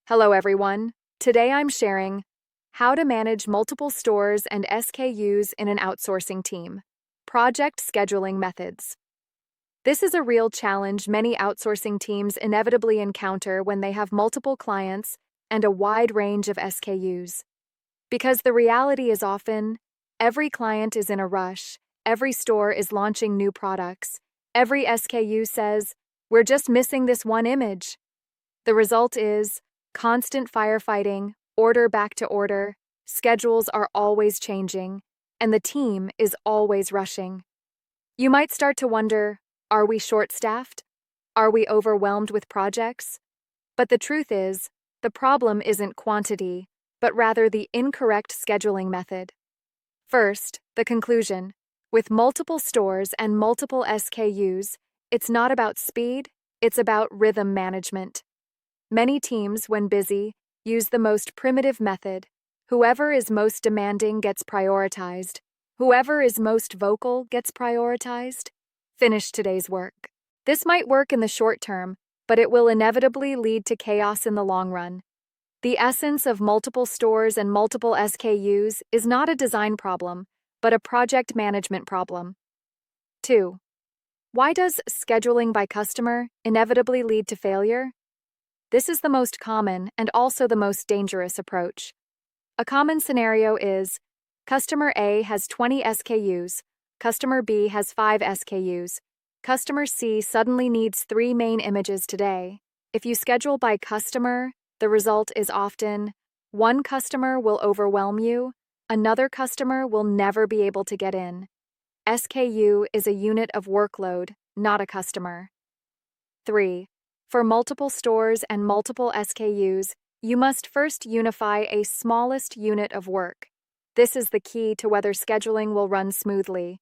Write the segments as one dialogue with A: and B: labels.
A: Hello everyone. Today I'm sharing how to manage multiple stores and SKUs in an outsourcing team. Project scheduling methods. This is a real challenge many outsourcing teams inevitably encounter when they have multiple clients and a wide range of SKUs. Because the reality is often, every client is in a rush, every store is launching new products, every SKU says, "We're just missing this one image." The result is constant firefighting, order back to order, schedules are always changing, and the team is always rushing. You might start to wonder, are we short-staffed? Are we overwhelmed with projects? But the truth is, the problem isn't quantity, but rather the incorrect scheduling method. First, the conclusion. With multiple stores and multiple SKUs, it's not about speed, it's about rhythm management. Many teams, when busy, use the most primitive method. Whoever is most demanding gets prioritized. Whoever is most vocal gets prioritized. Finish today's work. This might work in the short term, but it will inevitably lead to chaos in the long run. The essence of multiple stores and multiple SKUs is not a design problem, but a project management problem. 2. Why does scheduling by customer inevitably lead to failure? This is the most common and also the most dangerous approach. A common scenario is, customer A has 20 SKUs, customer B has 5 SKUs, customer C suddenly needs 3 main images today. If you schedule by customer, the result is often, one customer will overwhelm you, another customer will never be able to get in. SKU is a unit of workload, not a customer. 3. For multiple stores and multiple SKUs, you must first unify a smallest unit of work. This is the key to whether scheduling will run smoothly.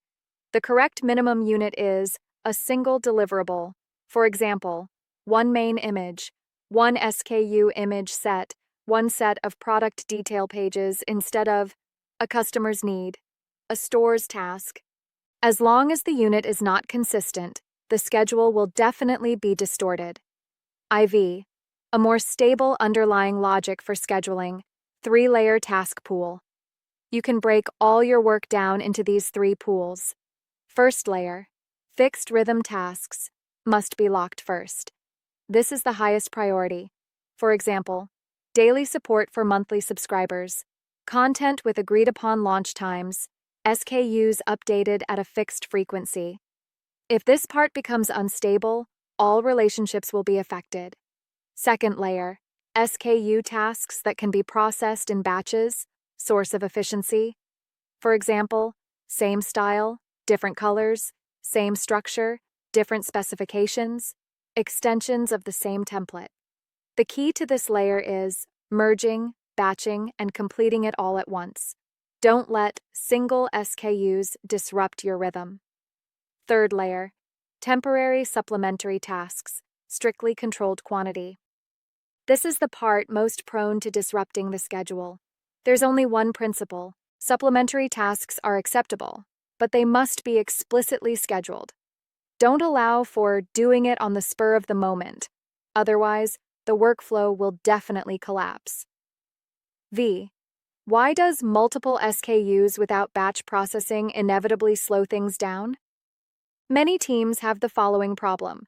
A: The correct minimum unit is a single deliverable. For example, one main image, one SKU image set, one set of product detail pages instead of a customer's need, a store's task. As long as the unit is not consistent, the schedule will definitely be distorted. IV. A more stable underlying logic for scheduling, 3-layer task pool. You can break all your work down into these 3 pools. First layer, fixed rhythm tasks, must be locked first. This is the highest priority. For example, daily support for monthly subscribers, content with agreed upon launch times, SKUs updated at a fixed frequency. If this part becomes unstable, all relationships will be affected. Second layer, SKU tasks that can be processed in batches, source of efficiency. For example, same style, different colors, same structure, different specifications, extensions of the same template. The key to this layer is merging, batching, and completing it all at once. Don't let single SKUs disrupt your rhythm. Third layer, temporary supplementary tasks, strictly controlled quantity. This is the part most prone to disrupting the schedule. There's only one principle. Supplementary tasks are acceptable, but they must be explicitly scheduled. Don't allow for doing it on the spur of the moment. Otherwise, the workflow will definitely collapse. V. Why does multiple SKUs without batch processing inevitably slow things down? Many teams have the following problem.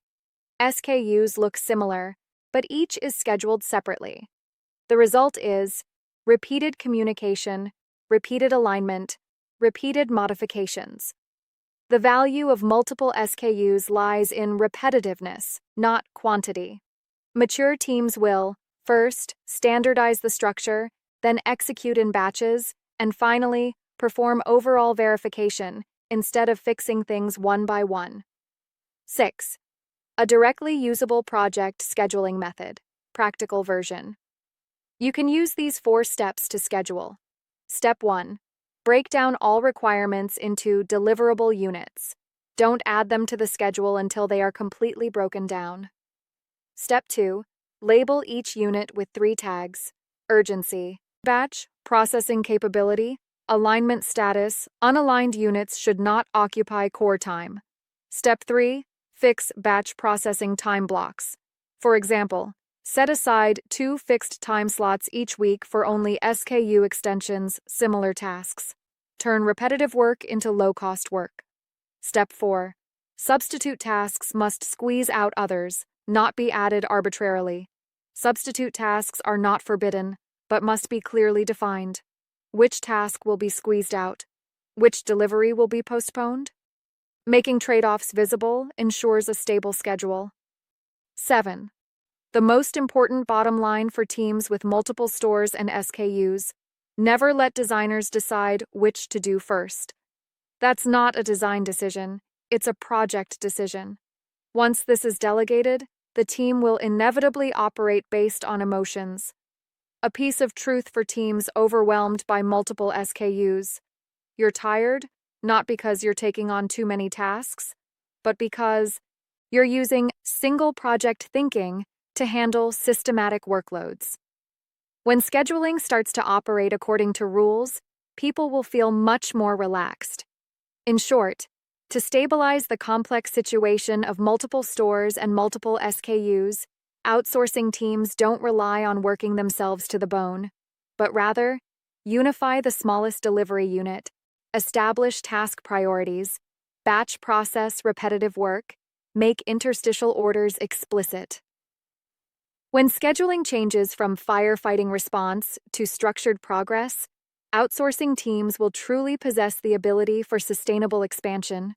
A: SKUs look similar, but each is scheduled separately. The result is repeated communication, repeated alignment, repeated modifications. The value of multiple SKUs lies in repetitiveness, not quantity. Mature teams will, first, standardize the structure, then execute in batches, and finally, perform overall verification instead of fixing things one by one. 6. A directly usable project scheduling method, practical version. You can use these 4 steps to schedule. Step 1. Break down all requirements into deliverable units. Don't add them to the schedule until they are completely broken down. Step 2. Label each unit with 3 tags: urgency, batch, processing capability, alignment status. Unaligned units should not occupy core time. Step 3. Fix batch processing time blocks. For example, Set aside 2 fixed time slots each week for only SKU extensions, similar tasks. Turn repetitive work into low-cost work. Step 4. Substitute tasks must squeeze out others, not be added arbitrarily. Substitute tasks are not forbidden, but must be clearly defined. Which task will be squeezed out? Which delivery will be postponed? Making trade-offs visible ensures a stable schedule. 7. The most important bottom line for teams with multiple stores and SKUs: never let designers decide which to do first. That's not a design decision, it's a project decision. Once this is delegated, the team will inevitably operate based on emotions. A piece of truth for teams overwhelmed by multiple SKUs: you're tired, not because you're taking on too many tasks, but because you're using single project thinking to handle systematic workloads. When scheduling starts to operate according to rules, people will feel much more relaxed. In short, to stabilize the complex situation of multiple stores and multiple SKUs, outsourcing teams don't rely on working themselves to the bone, but rather unify the smallest delivery unit, establish task priorities, batch process repetitive work, make interstitial orders explicit. When scheduling changes from firefighting response to structured progress, outsourcing teams will truly possess the ability for sustainable expansion.